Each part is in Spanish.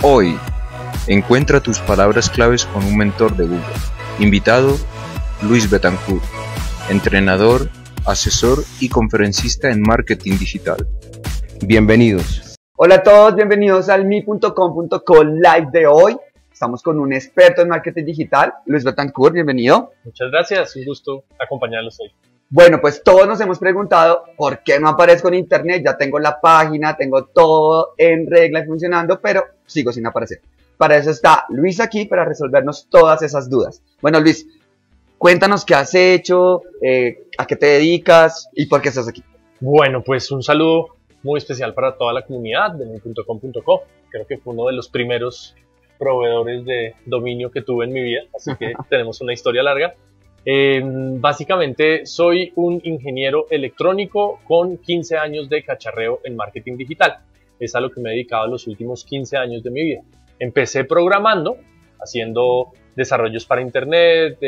Hoy, encuentra tus palabras claves con un mentor de Google. Invitado, Luis Betancourt, entrenador, asesor y conferencista en marketing digital. Bienvenidos. Hola a todos, bienvenidos al mi.com.co live de hoy. Estamos con un experto en marketing digital, Luis Betancourt, bienvenido. Muchas gracias, un gusto acompañarlos hoy. Bueno, pues todos nos hemos preguntado por qué no aparezco en internet. Ya tengo la página, tengo todo en regla y funcionando, pero sigo sin aparecer. Para eso está Luis aquí, para resolvernos todas esas dudas. Bueno, Luis, cuéntanos qué has hecho, a qué te dedicas y por qué estás aquí. Bueno, pues un saludo muy especial para toda la comunidad de mi.com.co. Creo que fue uno de los primeros proveedores de dominio que tuve en mi vida, así que tenemos una historia larga. Básicamente soy un ingeniero electrónico con 15 años de cacharreo en marketing digital. Es a lo que me he dedicado los últimos 15 años de mi vida. Empecé programando, haciendo desarrollos para internet,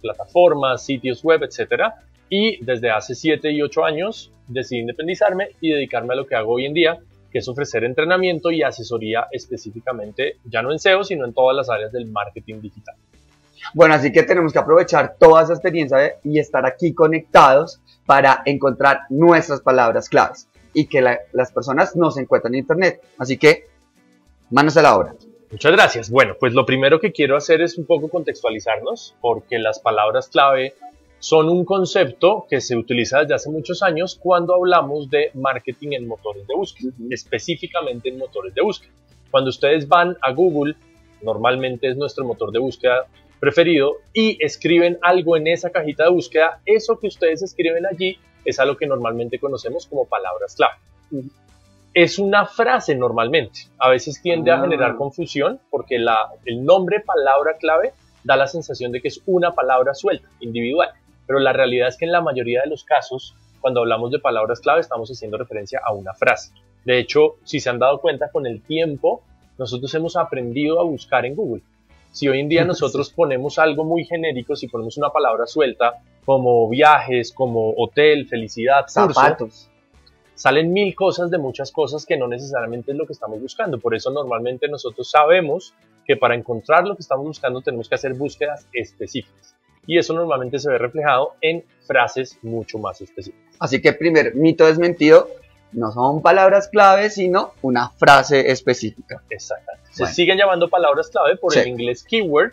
plataformas, sitios web, etc. Y desde hace 7 y 8 años decidí independizarme y dedicarme a lo que hago hoy en día, que es ofrecer entrenamiento y asesoría específicamente, ya no en SEO, sino en todas las áreas del marketing digital. Bueno, así que tenemos que aprovechar toda esa experiencia y estar aquí conectados para encontrar nuestras palabras claves y que las personas nos encuentren en internet. Así que, manos a la obra. Muchas gracias. Bueno, pues lo primero que quiero hacer es un poco contextualizarnos, porque las palabras clave son un concepto que se utiliza desde hace muchos años cuando hablamos de marketing en motores de búsqueda, específicamente en motores de búsqueda. Cuando ustedes van a Google, normalmente es nuestro motor de búsqueda preferido, y escriben algo en esa cajita de búsqueda, eso que ustedes escriben allí es a lo que normalmente conocemos como palabras clave. Es una frase normalmente, a veces tiende a generar confusión porque el nombre palabra clave da la sensación de que es una palabra suelta, individual, pero la realidad es que en la mayoría de los casos, cuando hablamos de palabras clave, estamos haciendo referencia a una frase. De hecho, si se han dado cuenta, con el tiempo, nosotros hemos aprendido a buscar en Google. Si hoy en día nosotros ponemos algo muy genérico, si ponemos una palabra suelta, como viajes, como hotel, felicidad, zapatos, curso, salen 1000 cosas de muchas cosas que no necesariamente es lo que estamos buscando. Por eso normalmente nosotros sabemos que para encontrar lo que estamos buscando tenemos que hacer búsquedas específicas. Y eso normalmente se ve reflejado en frases mucho más específicas. Así que primer mito desmentido, no son palabras clave, sino una frase específica. Exactamente. Se siguen llamando palabras clave por el inglés keyword,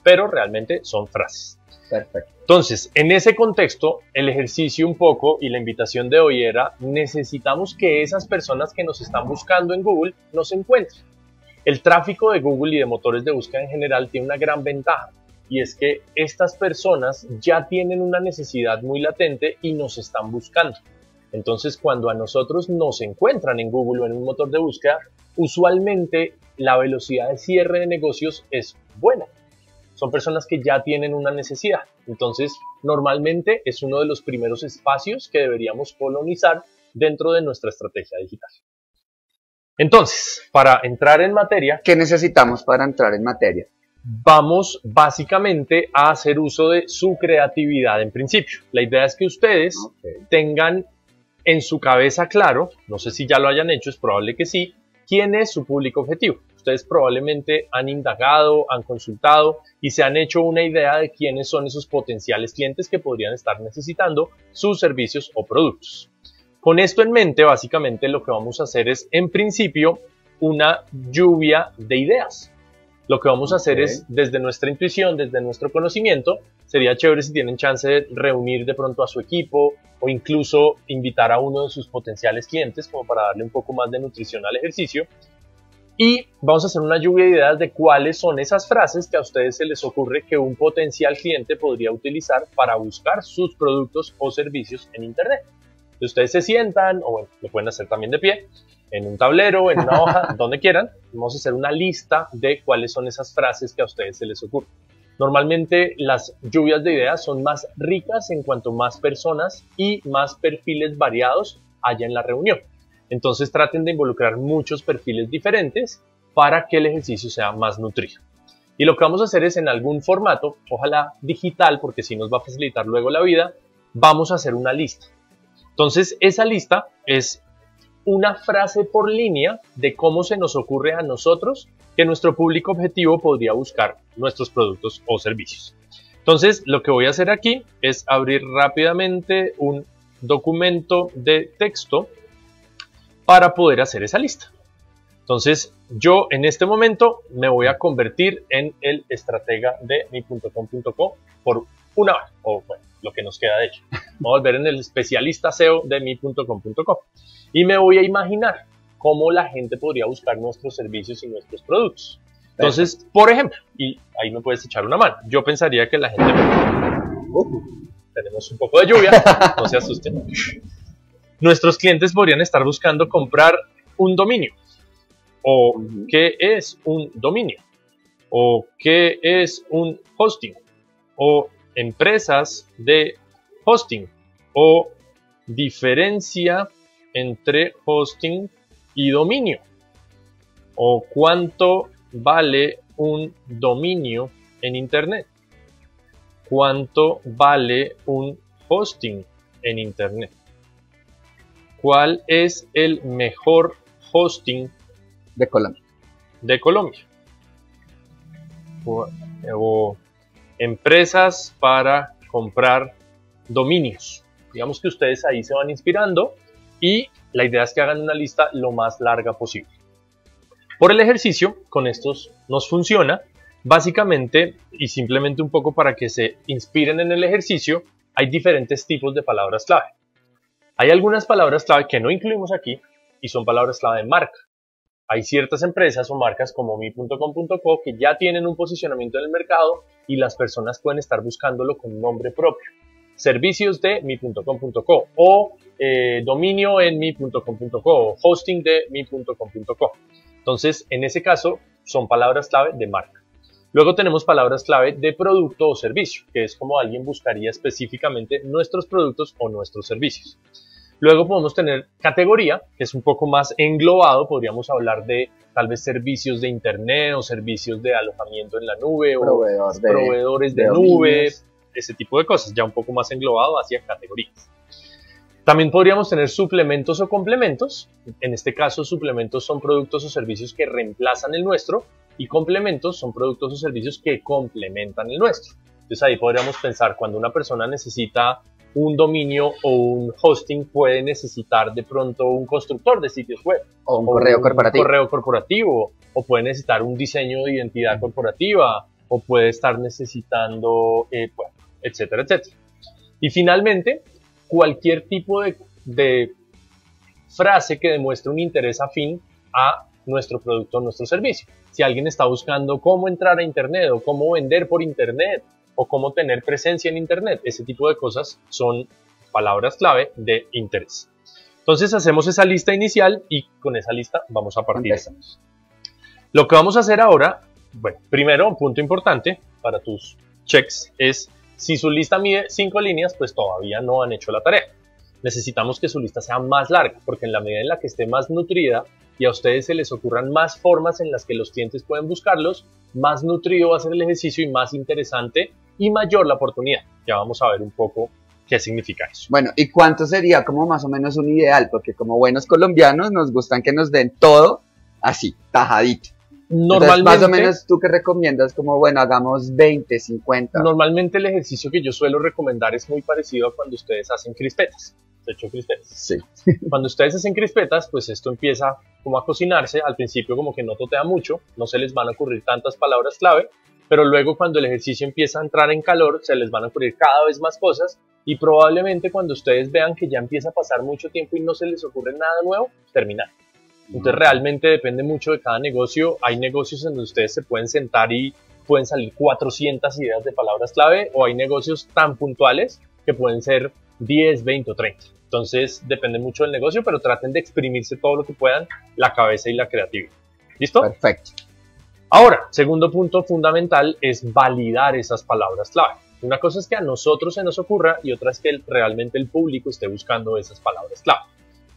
pero realmente son frases. Perfecto. Entonces, en ese contexto, el ejercicio un poco y la invitación de hoy era, necesitamos que esas personas que nos están buscando en Google nos encuentren. El tráfico de Google y de motores de búsqueda en general tiene una gran ventaja, y es que estas personas ya tienen una necesidad muy latente y nos están buscando. Entonces, cuando a nosotros nos encuentran en Google o en un motor de búsqueda, usualmente la velocidad de cierre de negocios es buena. Son personas que ya tienen una necesidad. Entonces, normalmente es uno de los primeros espacios que deberíamos colonizar dentro de nuestra estrategia digital. Entonces, para entrar en materia, ¿qué necesitamos para entrar en materia? Vamos básicamente a hacer uso de su creatividad en principio. La idea es que ustedes tengan en su cabeza claro, no sé si ya lo hayan hecho, es probable que sí, quién es su público objetivo. Ustedes probablemente han indagado, han consultado y se han hecho una idea de quiénes son esos potenciales clientes que podrían estar necesitando sus servicios o productos. Con esto en mente, básicamente lo que vamos a hacer es, en principio, una lluvia de ideas. Lo que vamos a hacer es, desde nuestra intuición, desde nuestro conocimiento, sería chévere si tienen chance de reunir de pronto a su equipo o incluso invitar a uno de sus potenciales clientes como para darle un poco más de nutrición al ejercicio. Y vamos a hacer una lluvia de ideas de cuáles son esas frases que a ustedes se les ocurre que un potencial cliente podría utilizar para buscar sus productos o servicios en internet. Entonces ustedes se sientan, o bueno, lo pueden hacer también de pie, en un tablero, en una hoja, donde quieran. Vamos a hacer una lista de cuáles son esas frases que a ustedes se les ocurren. Normalmente las lluvias de ideas son más ricas en cuanto más personas y más perfiles variados haya en la reunión. Entonces traten de involucrar muchos perfiles diferentes para que el ejercicio sea más nutrido. Y lo que vamos a hacer es, en algún formato, ojalá digital, porque sí nos va a facilitar luego la vida, vamos a hacer una lista. Entonces esa lista es una frase por línea de cómo se nos ocurre a nosotros que nuestro público objetivo podría buscar nuestros productos o servicios. Entonces, lo que voy a hacer aquí es abrir rápidamente un documento de texto para poder hacer esa lista. Entonces, yo en este momento me voy a convertir en el estratega de mi.com.co por una hora, o bueno, lo que nos queda de hecho. Voy a volver en el especialista SEO de mi.com.co y me voy a imaginar cómo la gente podría buscar nuestros servicios y nuestros productos. Entonces, por ejemplo, y ahí me puedes echar una mano, yo pensaría que la gente... tenemos un poco de lluvia, no se asusten. Nuestros clientes podrían estar buscando comprar un dominio. O qué es un dominio, o qué es un hosting, o empresas de hosting, o diferencia entre hosting y dominio, o cuánto vale un dominio en internet, cuánto vale un hosting en internet, cuál es el mejor hosting de Colombia. O empresas para comprar dominios. Digamos que ustedes ahí se van inspirando y la idea es que hagan una lista lo más larga posible. Por el ejercicio, con estos nos funciona. Básicamente, y simplemente un poco para que se inspiren en el ejercicio, hay diferentes tipos de palabras clave. Hay algunas palabras clave que no incluimos aquí y son palabras clave de marca. Hay ciertas empresas o marcas como mi.com.co que ya tienen un posicionamiento en el mercado y las personas pueden estar buscándolo con nombre propio. Servicios de mi.com.co o dominio en mi.com.co o hosting de mi.com.co. Entonces, en ese caso, son palabras clave de marca. Luego tenemos palabras clave de producto o servicio, que es como alguien buscaría específicamente nuestros productos o nuestros servicios. Luego podemos tener categoría, que es un poco más englobado, podríamos hablar de tal vez servicios de internet o servicios de alojamiento en la nube o proveedores de nube, ese tipo de cosas, ya un poco más englobado hacia categorías. También podríamos tener suplementos o complementos. En este caso, suplementos son productos o servicios que reemplazan el nuestro y complementos son productos o servicios que complementan el nuestro. Entonces ahí podríamos pensar cuando una persona necesita un dominio o un hosting, puede necesitar de pronto un constructor de sitios web o un correo corporativo, o puede necesitar un diseño de identidad corporativa, o puede estar necesitando, bueno, etcétera, etcétera. Y finalmente, cualquier tipo de frase que demuestre un interés afín a nuestro producto o nuestro servicio. Si alguien está buscando cómo entrar a internet o cómo vender por internet o cómo tener presencia en internet, ese tipo de cosas son palabras clave de interés. Entonces hacemos esa lista inicial y con esa lista vamos a partir. Lo que vamos a hacer ahora, bueno, primero un punto importante para tus checks es si su lista mide 5 líneas, pues todavía no han hecho la tarea. Necesitamos que su lista sea más larga, porque en la medida en la que esté más nutrida y a ustedes se les ocurran más formas en las que los clientes pueden buscarlos, más nutrido va a ser el ejercicio y más interesante y mayor la oportunidad. Ya vamos a ver un poco qué significa eso. Bueno, ¿y cuánto sería como más o menos un ideal? Porque como buenos colombianos nos gustan que nos den todo así, tajadito. Normalmente, entonces, más o menos, ¿tú qué recomiendas? Como, bueno, hagamos 20, 50. Normalmente el ejercicio que yo suelo recomendar es muy parecido a cuando ustedes hacen crispetas. ¿De hecho crispetas? Sí. Cuando ustedes hacen crispetas, pues esto empieza como a cocinarse. Al principio como que no totea mucho, no se les van a ocurrir tantas palabras clave, pero luego cuando el ejercicio empieza a entrar en calor, se les van a ocurrir cada vez más cosas y probablemente cuando ustedes vean que ya empieza a pasar mucho tiempo y no se les ocurre nada nuevo, terminar. Entonces realmente depende mucho de cada negocio. Hay negocios en donde ustedes se pueden sentar y pueden salir 400 ideas de palabras clave, o hay negocios tan puntuales que pueden ser 10, 20 o 30. Entonces depende mucho del negocio, pero traten de exprimirse todo lo que puedan, la cabeza y la creatividad. ¿Listo? Perfecto. Ahora, segundo punto fundamental es validar esas palabras clave. Una cosa es que a nosotros se nos ocurra y otra es que realmente el público esté buscando esas palabras clave.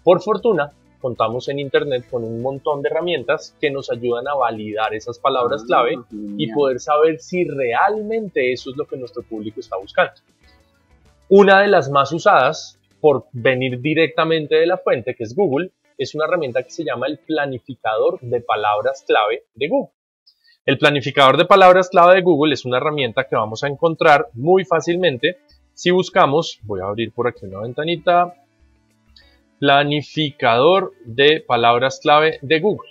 Por fortuna, contamos en internet con un montón de herramientas que nos ayudan a validar esas palabras clave y poder saber si realmente eso es lo que nuestro público está buscando. Una de las más usadas, por venir directamente de la fuente, que es Google, es una herramienta que se llama el planificador de palabras clave de Google. El planificador de palabras clave de Google es una herramienta que vamos a encontrar muy fácilmente si buscamos, voy a abrir por aquí una ventanita, planificador de palabras clave de Google.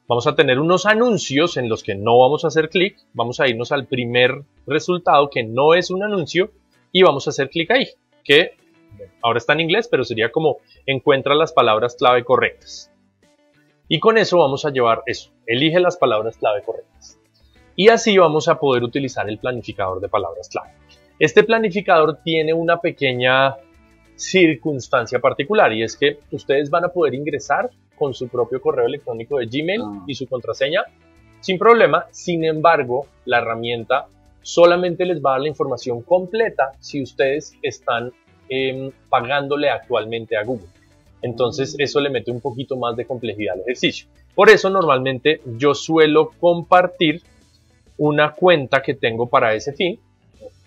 Vamos a tener unos anuncios en los que no vamos a hacer clic, vamos a irnos al primer resultado que no es un anuncio y vamos a hacer clic ahí, que ahora está en inglés, pero sería como encuentra las palabras clave correctas. Y con eso vamos a llevar eso, elige las palabras clave correctas. Y así vamos a poder utilizar el planificador de palabras clave. Este planificador tiene una pequeña circunstancia particular y es que ustedes van a poder ingresar con su propio correo electrónico de Gmail y su contraseña sin problema. Sin embargo, la herramienta solamente les va a dar la información completa si ustedes están pagándole actualmente a Google. Entonces eso le mete un poquito más de complejidad al ejercicio. Por eso normalmente yo suelo compartir una cuenta que tengo para ese fin,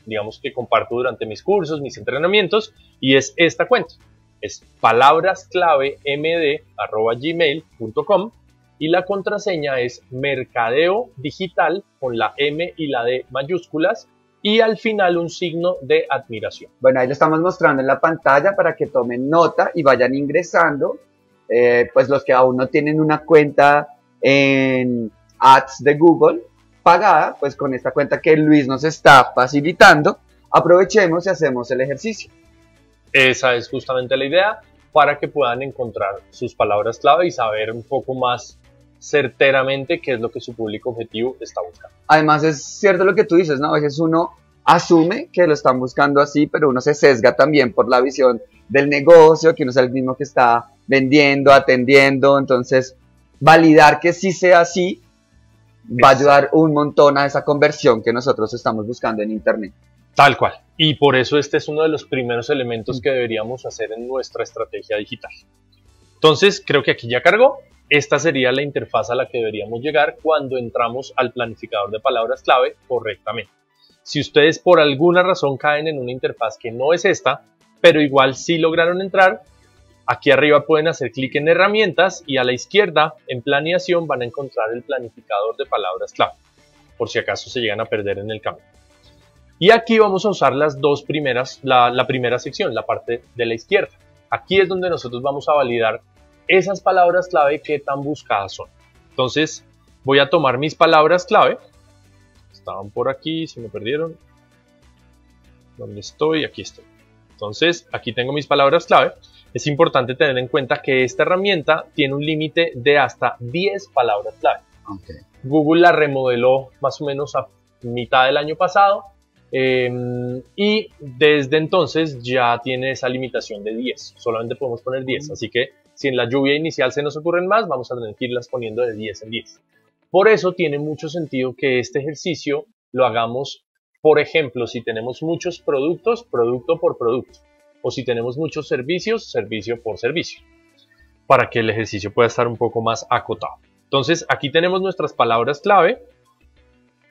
digamos que comparto durante mis cursos, mis entrenamientos, y es esta cuenta. Es palabrasclavemd@gmail.com y la contraseña es mercadeo digital con la M y la D mayúsculas y al final un signo de admiración. Bueno, ahí lo estamos mostrando en la pantalla para que tomen nota y vayan ingresando. Pues los que aún no tienen una cuenta en Ads de Google pagada, pues con esta cuenta que Luis nos está facilitando, aprovechemos y hacemos el ejercicio. Esa es justamente la idea, para que puedan encontrar sus palabras clave y saber un poco más certeramente qué es lo que su público objetivo está buscando. Además es cierto lo que tú dices, ¿no? A veces uno asume que lo están buscando así, pero uno se sesga también por la visión del negocio, que uno es el mismo que está vendiendo, atendiendo, entonces validar que sí sea así va a ayudar un montón a esa conversión que nosotros estamos buscando en Internet. Tal cual. Y por eso este es uno de los primeros elementos que deberíamos hacer en nuestra estrategia digital. Entonces, creo que aquí ya cargó. Esta sería la interfaz a la que deberíamos llegar cuando entramos al planificador de palabras clave correctamente. Si ustedes por alguna razón caen en una interfaz que no es esta, pero igual sí lograron entrar, aquí arriba pueden hacer clic en herramientas y a la izquierda en planeación van a encontrar el planificador de palabras clave, por si acaso se llegan a perder en el camino. Y aquí vamos a usar las dos primeras, la primera sección, la parte de la izquierda. Aquí es donde nosotros vamos a validar esas palabras clave que tan buscadas son. Entonces voy a tomar mis palabras clave. Estaban por aquí, se me perdieron. ¿Dónde estoy? Aquí estoy. Entonces aquí tengo mis palabras clave. Es importante tener en cuenta que esta herramienta tiene un límite de hasta 10 palabras clave. Okay. Google la remodeló más o menos a mitad del año pasado. Y desde entonces ya tiene esa limitación de 10, solamente podemos poner 10, así que si en la lluvia inicial se nos ocurren más, vamos a tener que irlas poniendo de 10 en 10. Por eso tiene mucho sentido que este ejercicio lo hagamos, por ejemplo, si tenemos muchos productos, producto por producto, o si tenemos muchos servicios, servicio por servicio, para que el ejercicio pueda estar un poco más acotado. Entonces aquí tenemos nuestras palabras clave.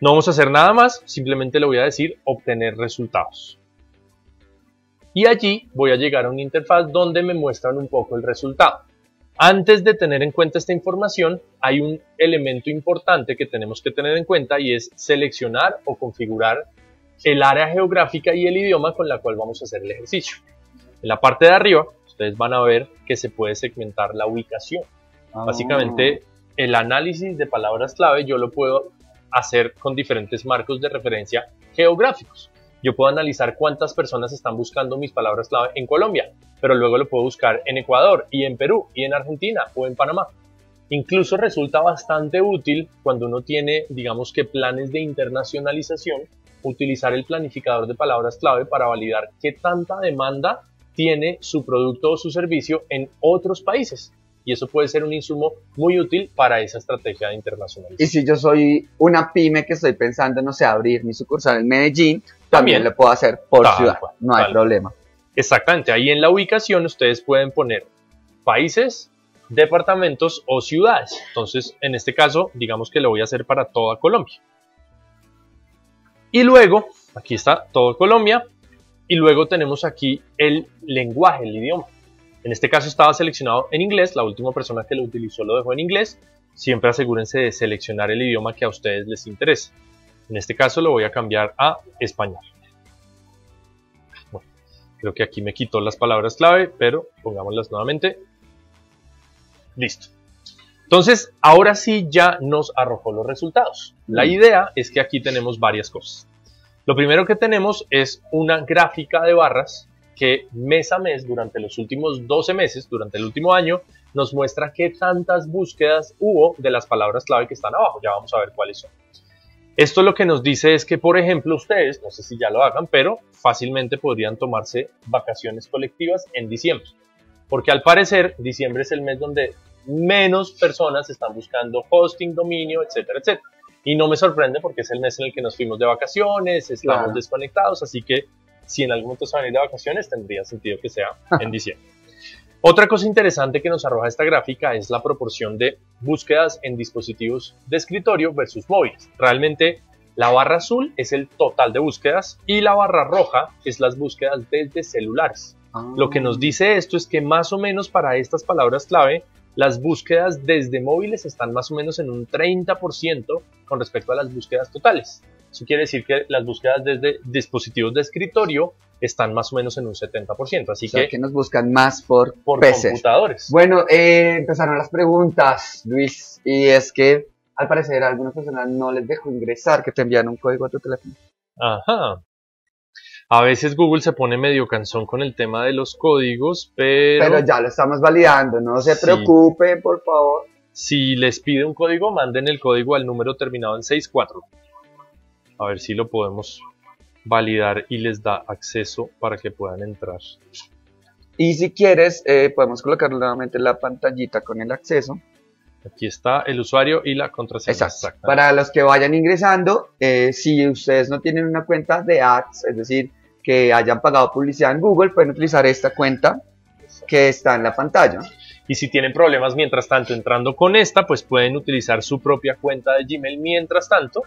No vamos a hacer nada más, simplemente le voy a decir obtener resultados. Y allí voy a llegar a una interfaz donde me muestran un poco el resultado. Antes de tener en cuenta esta información, hay un elemento importante que tenemos que tener en cuenta y es seleccionar o configurar el área geográfica y el idioma con la cual vamos a hacer el ejercicio. En la parte de arriba, ustedes van a ver que se puede segmentar la ubicación. Básicamente, el análisis de palabras clave yo lo puedo hacer con diferentes marcos de referencia geográficos. Yo puedo analizar cuántas personas están buscando mis palabras clave en Colombia, pero luego lo puedo buscar en Ecuador y en Perú y en Argentina o en Panamá. Incluso resulta bastante útil cuando uno tiene, digamos que planes de internacionalización, utilizar el planificador de palabras clave para validar qué tanta demanda tiene su producto o su servicio en otros países. Y eso puede ser un insumo muy útil para esa estrategia de internacionalización. Y si yo soy una pyme que estoy pensando, no sé, abrir mi sucursal en Medellín, también lo puedo hacer por ciudad, no hay problema. Exactamente, ahí en la ubicación ustedes pueden poner países, departamentos o ciudades. Entonces, en este caso, digamos que lo voy a hacer para toda Colombia. Y luego, aquí está toda Colombia, y luego tenemos aquí el lenguaje, el idioma. En este caso estaba seleccionado en inglés, la última persona que lo utilizó lo dejó en inglés. Siempre asegúrense de seleccionar el idioma que a ustedes les interese. En este caso lo voy a cambiar a español. Bueno, creo que aquí me quitó las palabras clave, pero pongámoslas nuevamente. Listo. Entonces, ahora sí ya nos arrojó los resultados. La idea es que aquí tenemos varias cosas. Lo primero que tenemos es una gráfica de barras que mes a mes, durante los últimos 12 meses, durante el último año, nos muestra qué tantas búsquedas hubo de las palabras clave que están abajo. Ya vamos a ver cuáles son. Esto lo que nos dice es que, por ejemplo, ustedes, no sé si ya lo hagan, pero fácilmente podrían tomarse vacaciones colectivas en diciembre. Porque al parecer, diciembre es el mes donde menos personas están buscando hosting, dominio, etcétera, etcétera. Y no me sorprende porque es el mes en el que nos fuimos de vacaciones, estamos desconectados, así que si en algún momento se van a ir de vacaciones, tendría sentido que sea en diciembre. Otra cosa interesante que nos arroja esta gráfica es la proporción de búsquedas en dispositivos de escritorio versus móviles. Realmente la barra azul es el total de búsquedas y la barra roja es las búsquedas desde celulares. Lo que nos dice esto es que más o menos para estas palabras clave, las búsquedas desde móviles están más o menos en un 30% con respecto a las búsquedas totales. Eso quiere decir que las búsquedas desde dispositivos de escritorio están más o menos en un 70%. Así que nos buscan más por PCs. Computadores. Bueno, empezaron las preguntas, Luis, y es que al parecer a algunas personas no les dejó ingresar, que te envían un código a tu teléfono. Ajá. A veces Google se pone medio cansón con el tema de los códigos, pero ya lo estamos validando, no se preocupen, por favor. Si les pide un código, manden el código al número terminado en 64. A ver si lo podemos validar y les da acceso para que puedan entrar. Y si quieres, podemos colocar nuevamente la pantallita con el acceso. Aquí está el usuario y la contraseña. Exacto. Para los que vayan ingresando, si ustedes no tienen una cuenta de ads, es decir, que hayan pagado publicidad en Google, pueden utilizar esta cuenta que está en la pantalla. Y si tienen problemas mientras tanto entrando con esta, pues pueden utilizar su propia cuenta de Gmail mientras tanto,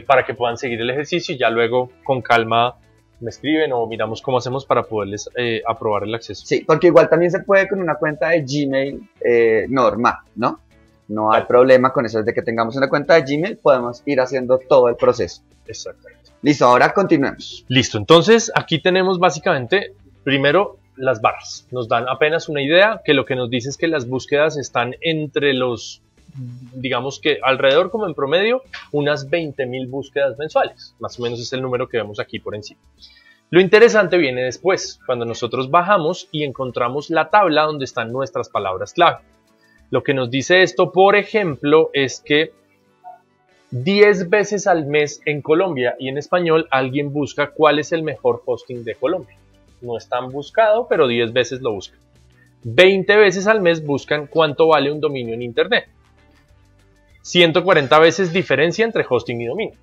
para que puedan seguir el ejercicio y ya luego con calma me escriben o miramos cómo hacemos para poderles aprobar el acceso. Sí, porque igual también se puede con una cuenta de Gmail normal, ¿no? No hay problema con eso. Desde que tengamos una cuenta de Gmail podemos ir haciendo todo el proceso. Exactamente. Listo, ahora continuemos. Listo, entonces aquí tenemos básicamente, primero, las barras. Nos dan apenas una idea que lo que nos dice es que las búsquedas están entre los, digamos que alrededor como en promedio, unas 20.000 búsquedas mensuales. Más o menos es el número que vemos aquí por encima. Lo interesante viene después, cuando nosotros bajamos y encontramos la tabla donde están nuestras palabras clave. Lo que nos dice esto, por ejemplo, es que 10 veces al mes en Colombia y en español alguien busca cuál es el mejor hosting de Colombia. No es tan buscado, pero 10 veces lo buscan. 20 veces al mes buscan cuánto vale un dominio en internet. 140 veces diferencia entre hosting y dominio.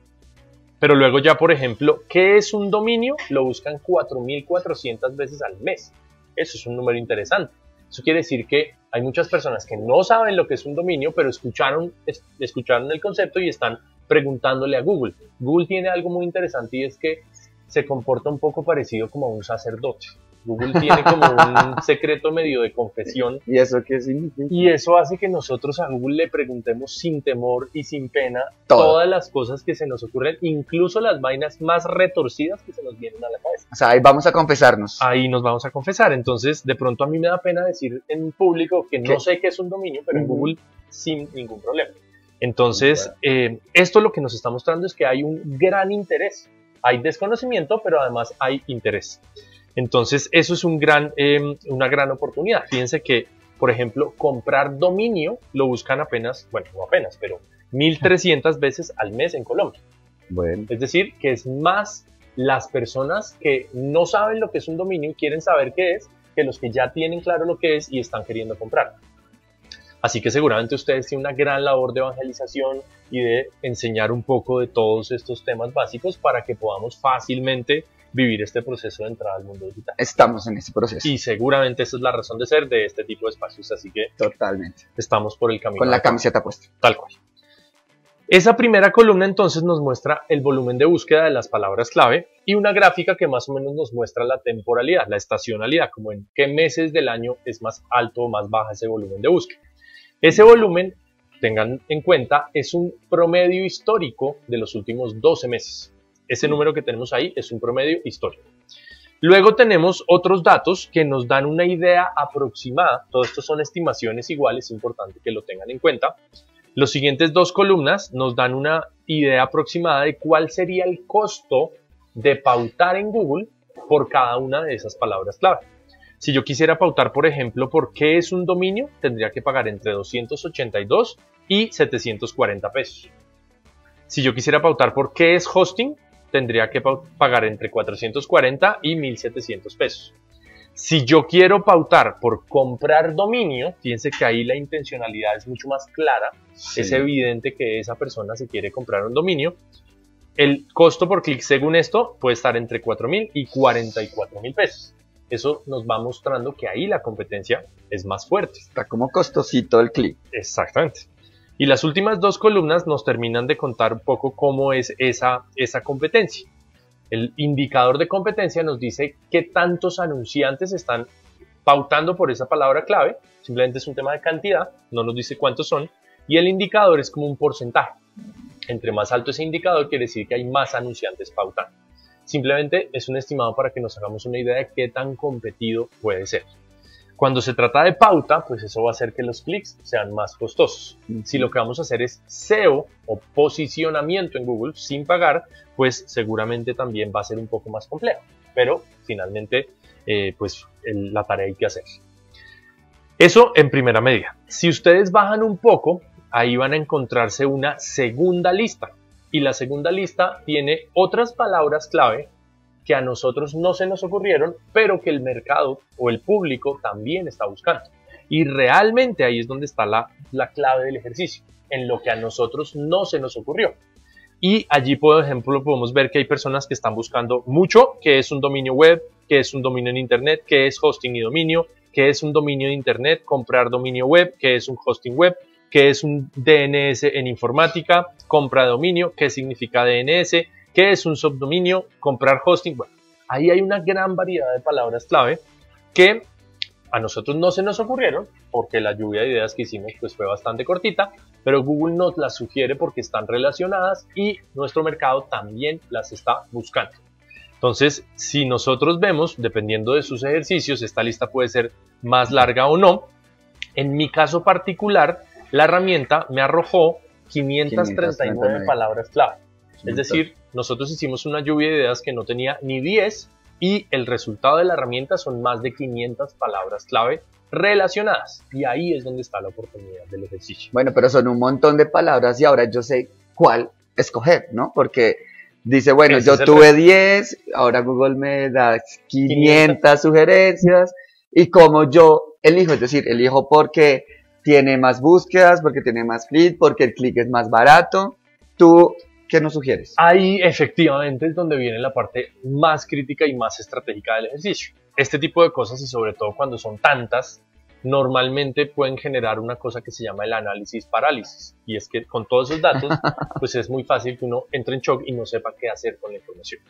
Pero luego ya, por ejemplo, ¿qué es un dominio? Lo buscan 4.400 veces al mes. Eso es un número interesante. Eso quiere decir que hay muchas personas que no saben lo que es un dominio, pero escucharon el concepto y están preguntándole a Google. Google tiene algo muy interesante y es que se comporta un poco parecido como a un sacerdote. Google tiene como un secreto medio de confesión. ¿Y eso qué significa? Y eso hace que nosotros a Google le preguntemos sin temor y sin pena todas las cosas que se nos ocurren, incluso las vainas más retorcidas que se nos vienen a la cabeza. O sea, ahí vamos a confesarnos. Ahí nos vamos a confesar. Entonces, de pronto a mí me da pena decir en público que no sé qué es un dominio, pero en Google sin ningún problema. Entonces, esto lo que nos está mostrando es que hay un gran interés. Hay desconocimiento, pero además hay interés. Entonces, eso es una gran oportunidad. Fíjense que, por ejemplo, comprar dominio lo buscan apenas, bueno, no apenas, pero 1.300 veces al mes en Colombia. Bueno. Es decir, que es más las personas que no saben lo que es un dominio y quieren saber qué es, que los que ya tienen claro lo que es y están queriendo comprar. Así que seguramente ustedes tienen una gran labor de evangelización y de enseñar un poco de todos estos temas básicos para que podamos fácilmente vivir este proceso de entrada al mundo digital. Estamos en ese proceso. Y seguramente esa es la razón de ser de este tipo de espacios, así que totalmente estamos por el camino. Con la camiseta puesta. Tal cual. Esa primera columna entonces nos muestra el volumen de búsqueda de las palabras clave y una gráfica que más o menos nos muestra la temporalidad, la estacionalidad, como en qué meses del año es más alto o más baja ese volumen de búsqueda. Ese volumen, tengan en cuenta, es un promedio histórico de los últimos 12 meses. Ese número que tenemos ahí es un promedio histórico. Luego tenemos otros datos que nos dan una idea aproximada. Todo esto son estimaciones iguales, es importante que lo tengan en cuenta. Los siguientes dos columnas nos dan una idea aproximada de cuál sería el costo de pautar en Google por cada una de esas palabras clave. Si yo quisiera pautar, por ejemplo, por qué es un dominio, tendría que pagar entre 282 y 740 pesos. Si yo quisiera pautar por qué es hosting, tendría que pagar entre 440 y 1.700 pesos. Si yo quiero pautar por comprar dominio, fíjense que ahí la intencionalidad es mucho más clara. Sí. Es evidente que esa persona se quiere comprar un dominio. El costo por clic, según esto, puede estar entre 4.000 y 44.000 pesos. Eso nos va mostrando que ahí la competencia es más fuerte. Está como costosito el clic. Exactamente. Y las últimas dos columnas nos terminan de contar un poco cómo es esa competencia. El indicador de competencia nos dice qué tantos anunciantes están pautando por esa palabra clave. Simplemente es un tema de cantidad, no nos dice cuántos son. Y el indicador es como un porcentaje. Entre más alto ese indicador quiere decir que hay más anunciantes pautando. Simplemente es un estimado para que nos hagamos una idea de qué tan competido puede ser. Cuando se trata de pauta, pues eso va a hacer que los clics sean más costosos. Si lo que vamos a hacer es SEO o posicionamiento en Google sin pagar, pues seguramente también va a ser un poco más complejo. Pero finalmente, pues la tarea hay que hacer. Eso en primera medida. Si ustedes bajan un poco, ahí van a encontrarse una segunda lista. Y la segunda lista tiene otras palabras clave que a nosotros no se nos ocurrieron, pero que el mercado o el público también está buscando. Y realmente ahí es donde está la clave del ejercicio, en lo que a nosotros no se nos ocurrió. Y allí, por ejemplo, podemos ver que hay personas que están buscando mucho, qué es un dominio web, qué es un dominio en internet, qué es hosting y dominio, qué es un dominio de internet, comprar dominio web, qué es un hosting web, qué es un DNS en informática, compra de dominio, qué significa DNS, qué es un subdominio, comprar hosting. Bueno, ahí hay una gran variedad de palabras clave que a nosotros no se nos ocurrieron porque la lluvia de ideas que hicimos pues fue bastante cortita, pero Google nos las sugiere porque están relacionadas y nuestro mercado también las está buscando. Entonces, si nosotros vemos, dependiendo de sus ejercicios, esta lista puede ser más larga o no. En mi caso particular, la herramienta me arrojó 539 palabras clave. Es decir, nosotros hicimos una lluvia de ideas que no tenía ni 10 y el resultado de la herramienta son más de 500 palabras clave relacionadas. Y ahí es donde está la oportunidad del ejercicio. Bueno, pero son un montón de palabras y ahora yo sé cuál escoger, ¿no? Porque dice, bueno, yo tuve 10, ahora Google me da 500 sugerencias y como yo elijo, es decir, elijo porque tiene más búsquedas, porque tiene más clic, porque el clic es más barato. ¿Tú qué nos sugieres? Ahí efectivamente es donde viene la parte más crítica y más estratégica del ejercicio. Este tipo de cosas, y sobre todo cuando son tantas, normalmente pueden generar una cosa que se llama el análisis parálisis. Y es que con todos esos datos, pues es muy fácil que uno entre en shock y no sepa qué hacer con la información.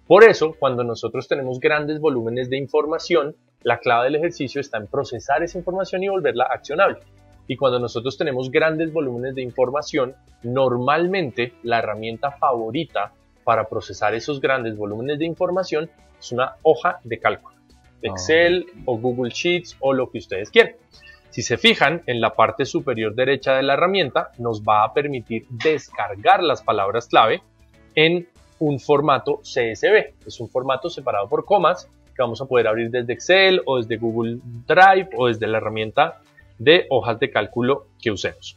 Por eso, cuando nosotros tenemos grandes volúmenes de información, la clave del ejercicio está en procesar esa información y volverla accionable. Y cuando nosotros tenemos grandes volúmenes de información, normalmente la herramienta favorita para procesar esos grandes volúmenes de información es una hoja de cálculo. Excel o Google Sheets o lo que ustedes quieran. Si se fijan, en la parte superior derecha de la herramienta nos va a permitir descargar las palabras clave en un formato CSV. Es un formato separado por comas que vamos a poder abrir desde Excel o desde Google Drive o desde la herramienta de hojas de cálculo que usemos.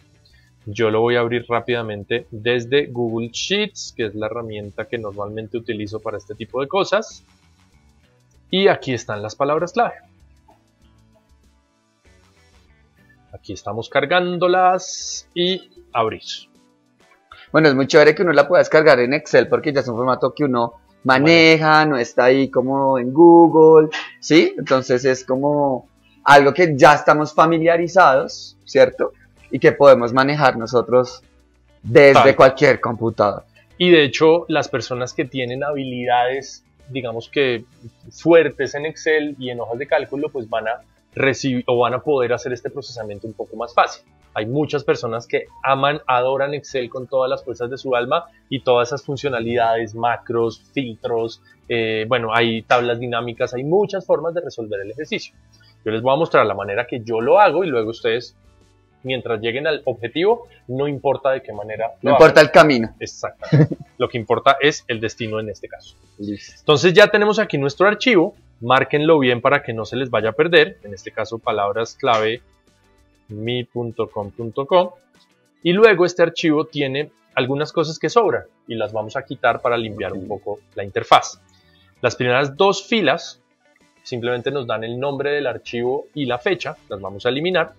Yo lo voy a abrir rápidamente desde Google Sheets, que es la herramienta que normalmente utilizo para este tipo de cosas. Y aquí están las palabras clave. Aquí estamos cargándolas y abrir. Bueno, es muy chévere que uno la pueda descargar en Excel porque ya es un formato que uno maneja, no está ahí como en Google, ¿sí? Entonces es como algo que ya estamos familiarizados, ¿cierto? Y que podemos manejar nosotros desde cualquier computador. Y de hecho, las personas que tienen habilidades digamos que fuertes en Excel y en hojas de cálculo, pues van a recibir o van a poder hacer este procesamiento un poco más fácil. Hay muchas personas que aman, adoran Excel con todas las fuerzas de su alma y todas esas funcionalidades, macros, filtros, bueno, hay tablas dinámicas, hay muchas formas de resolver el ejercicio. Yo les voy a mostrar la manera que yo lo hago y luego ustedes, mientras lleguen al objetivo, no importa de qué manera lo hagan. No importa el camino. Exactamente. Lo que importa es el destino en este caso. Listo. Entonces ya tenemos aquí nuestro archivo. Márquenlo bien para que no se les vaya a perder. En este caso, palabras clave mi.com.co. Y luego este archivo tiene algunas cosas que sobran y las vamos a quitar para limpiar un poco la interfaz. Las primeras dos filas simplemente nos dan el nombre del archivo y la fecha, las vamos a eliminar.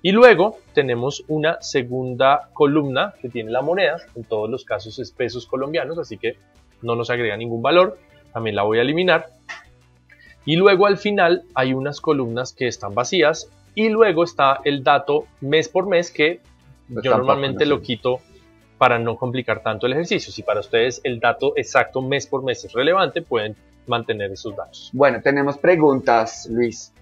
Y luego tenemos una segunda columna que tiene la moneda, en todos los casos es pesos colombianos, así que no nos agrega ningún valor, también la voy a eliminar. Y luego al final hay unas columnas que están vacías y luego está el dato mes por mes que yo normalmente lo quito para no complicar tanto el ejercicio. Si para ustedes el dato exacto mes por mes es relevante, pueden mantener esos datos. Bueno, tenemos preguntas, Luis.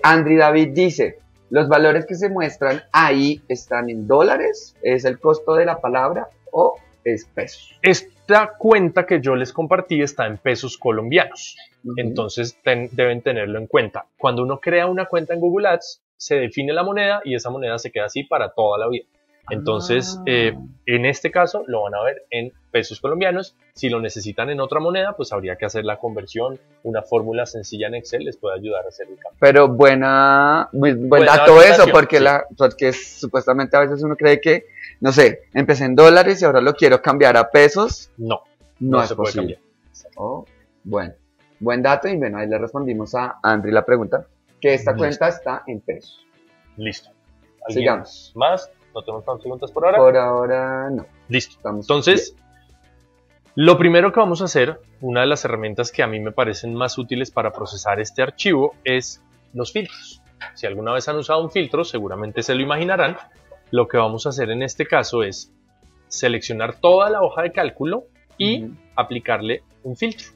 Andri David dice, ¿los valores que se muestran ahí están en dólares? ¿Es el costo de la palabra o es pesos? Esta cuenta que yo les compartí está en pesos colombianos. Entonces deben tenerlo en cuenta. Cuando uno crea una cuenta en Google Ads, se define la moneda y esa moneda se queda así para toda la vida. Entonces, en este caso lo van a ver en pesos colombianos. Si lo necesitan en otra moneda, pues habría que hacer la conversión. Una fórmula sencilla en Excel les puede ayudar a hacer el cambio. Pero buen dato eso, porque, sí. Porque supuestamente a veces uno cree que, no sé, empecé en dólares y ahora lo quiero cambiar a pesos. No es se puede posible. cambiar. Oh, bueno, buen dato y bueno, ahí le respondimos a Andri la pregunta, que esta cuenta está en pesos. Listo. Sigamos. ¿Más? ¿No tenemos más preguntas por ahora? Por ahora no. Listo. Estamos Entonces, lo primero que vamos a hacer, una de las herramientas que a mí me parecen más útiles para procesar este archivo es los filtros. Si alguna vez han usado un filtro, seguramente se lo imaginarán. Lo que vamos a hacer en este caso es seleccionar toda la hoja de cálculo y aplicarle un filtro.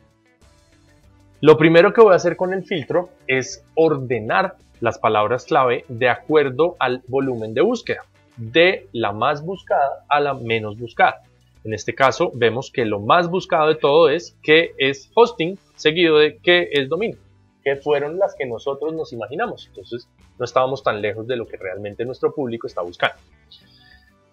Lo primero que voy a hacer con el filtro es ordenar las palabras clave de acuerdo al volumen de búsqueda, de la más buscada a la menos buscada. En este caso vemos que lo más buscado de todo es qué es hosting, seguido de qué es dominio, que fueron las que nosotros nos imaginamos. Entonces no estábamos tan lejos de lo que realmente nuestro público está buscando.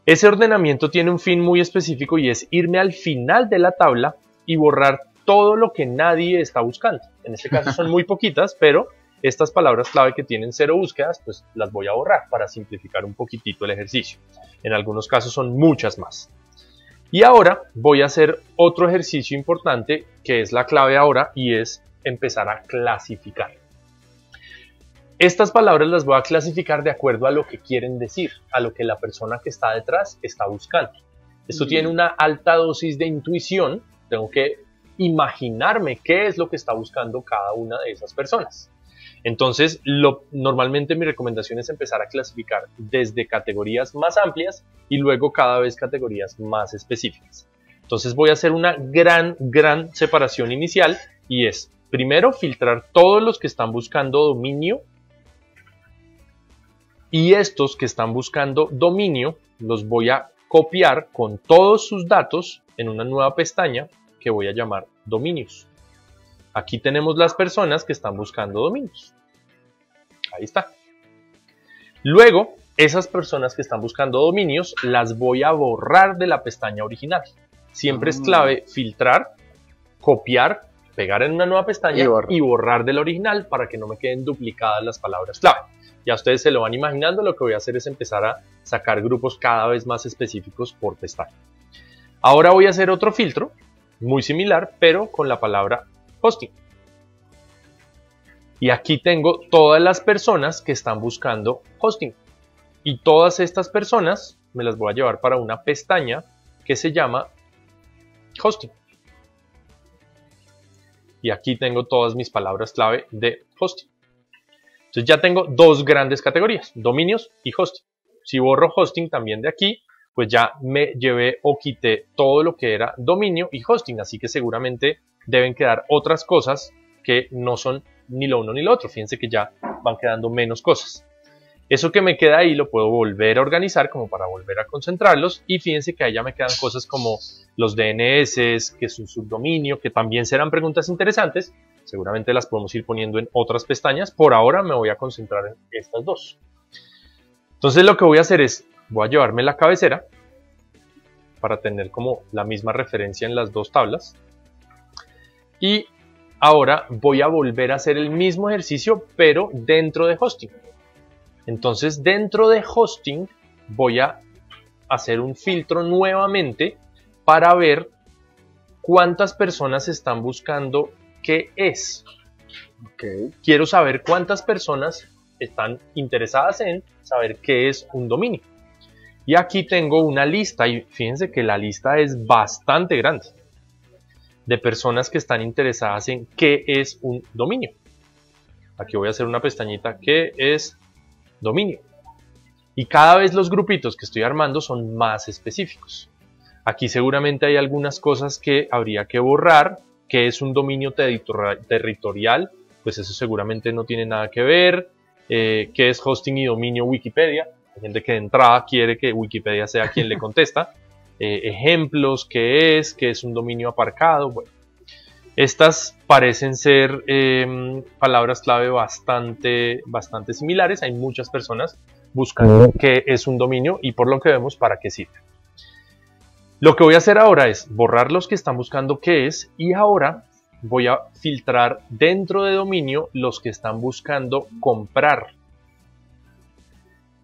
Ese ordenamiento tiene un fin muy específico y es irme al final de la tabla y borrar todo lo que nadie está buscando. En este caso son muy poquitas, pero estas palabras clave que tienen 0 búsquedas, pues las voy a borrar para simplificar un poquitito el ejercicio. En algunos casos son muchas más. Y ahora voy a hacer otro ejercicio importante que es la clave ahora y es empezar a clasificar. Estas palabras las voy a clasificar de acuerdo a lo que quieren decir, a lo que la persona que está detrás está buscando. Esto tiene una alta dosis de intuición, tengo que imaginarme qué es lo que está buscando cada una de esas personas. Entonces, normalmente mi recomendación es empezar a clasificar desde categorías más amplias y luego cada vez categorías más específicas. Entonces voy a hacer una gran separación inicial y es, primero, filtrar todos los que están buscando dominio y estos que están buscando dominio los voy a copiar con todos sus datos en una nueva pestaña que voy a llamar dominios. Aquí tenemos las personas que están buscando dominios. Ahí está. Luego, esas personas que están buscando dominios las voy a borrar de la pestaña original. Siempre es clave filtrar, copiar, pegar en una nueva pestaña y borrar de la original para que no me queden duplicadas las palabras clave. Ya ustedes se lo van imaginando, lo que voy a hacer es empezar a sacar grupos cada vez más específicos por pestaña. Ahora voy a hacer otro filtro, muy similar, pero con la palabra hosting. Y aquí tengo todas las personas que están buscando hosting. Y todas estas personas me las voy a llevar para una pestaña que se llama hosting. Y aquí tengo todas mis palabras clave de hosting. Entonces ya tengo dos grandes categorías, dominios y hosting. Si borro hosting también de aquí, pues ya me llevé o quité todo lo que era dominio y hosting. Así que seguramente deben quedar otras cosas que no son ni lo uno ni lo otro. Fíjense que ya van quedando menos cosas. Eso que me queda ahí lo puedo volver a organizar como para volver a concentrarlos, y fíjense que ahí ya me quedan cosas como los DNS, que es un subdominio, que también serán preguntas interesantes. Seguramente las podemos ir poniendo en otras pestañas. Por ahora me voy a concentrar en estas dos. Entonces lo que voy a hacer es, voy a llevarme la cabecera para tener como la misma referencia en las dos tablas. Y ahora voy a volver a hacer el mismo ejercicio, pero dentro de hosting. Entonces dentro de hosting voy a hacer un filtro nuevamente para ver cuántas personas están buscando qué es. Quiero saber cuántas personas están interesadas en saber qué es un dominio. Y aquí tengo una lista, y fíjense que la lista es bastante grande, de personas que están interesadas en qué es un dominio. Aquí voy a hacer una pestañita, ¿qué es dominio? Y cada vez los grupitos que estoy armando son más específicos. Aquí seguramente hay algunas cosas que habría que borrar. ¿Qué es un dominio territorial? Pues eso seguramente no tiene nada que ver. ¿Qué es hosting y dominio Wikipedia? Hay gente que de entrada quiere que Wikipedia sea quien le contesta. Ejemplos, ¿qué es un dominio aparcado? Bueno, estas parecen ser palabras clave bastante similares. Hay muchas personas buscando qué es un dominio y, por lo que vemos, para qué sirve. Lo que voy a hacer ahora es borrar los que están buscando qué es, y ahora voy a filtrar dentro de dominio los que están buscando comprar,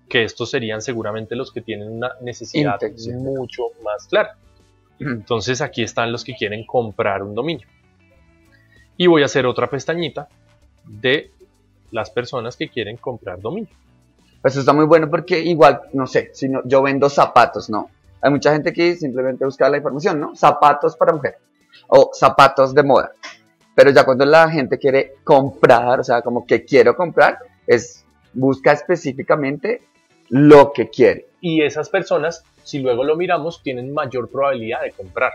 que estos serían seguramente los que tienen una necesidad mucho más clara. Entonces aquí están los que quieren comprar un dominio. Y voy a hacer otra pestañita de las personas que quieren comprar dominio. Eso está muy bueno porque igual, no sé, si no, yo vendo zapatos, ¿no? Hay mucha gente que simplemente busca la información, ¿no? Zapatos para mujer o zapatos de moda. Pero ya cuando la gente quiere comprar, o sea, como que quiero comprar, busca específicamente lo que quiere. Y esas personas, si luego lo miramos, tienen mayor probabilidad de comprar,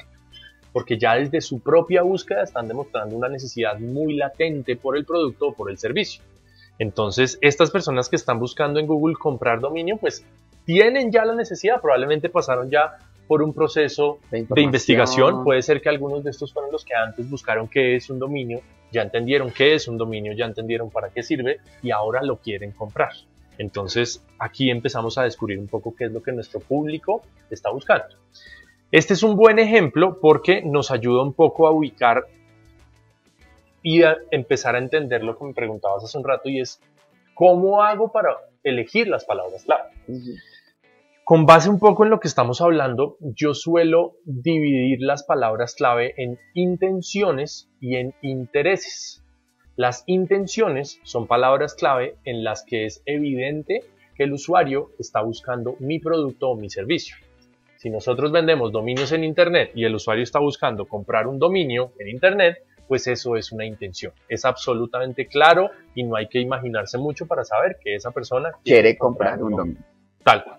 porque ya desde su propia búsqueda están demostrando una necesidad muy latente por el producto o por el servicio. Entonces, estas personas que están buscando en Google comprar dominio, pues tienen ya la necesidad, probablemente pasaron ya por un proceso de investigación. Puede ser que algunos de estos fueron los que antes buscaron qué es un dominio, ya entendieron qué es un dominio, ya entendieron para qué sirve y ahora lo quieren comprar. Entonces aquí empezamos a descubrir un poco qué es lo que nuestro público está buscando. Este es un buen ejemplo porque nos ayuda un poco a ubicar y a empezar a entender lo que me preguntabas hace un rato, y es ¿cómo hago para elegir las palabras clave? Con base un poco en lo que estamos hablando, yo suelo dividir las palabras clave en intenciones y en intereses. Las intenciones son palabras clave en las que es evidente que el usuario está buscando mi producto o mi servicio. Si nosotros vendemos dominios en Internet y el usuario está buscando comprar un dominio en Internet, pues eso es una intención. Es absolutamente claro y no hay que imaginarse mucho para saber que esa persona quiere comprar un dominio. Tal cual.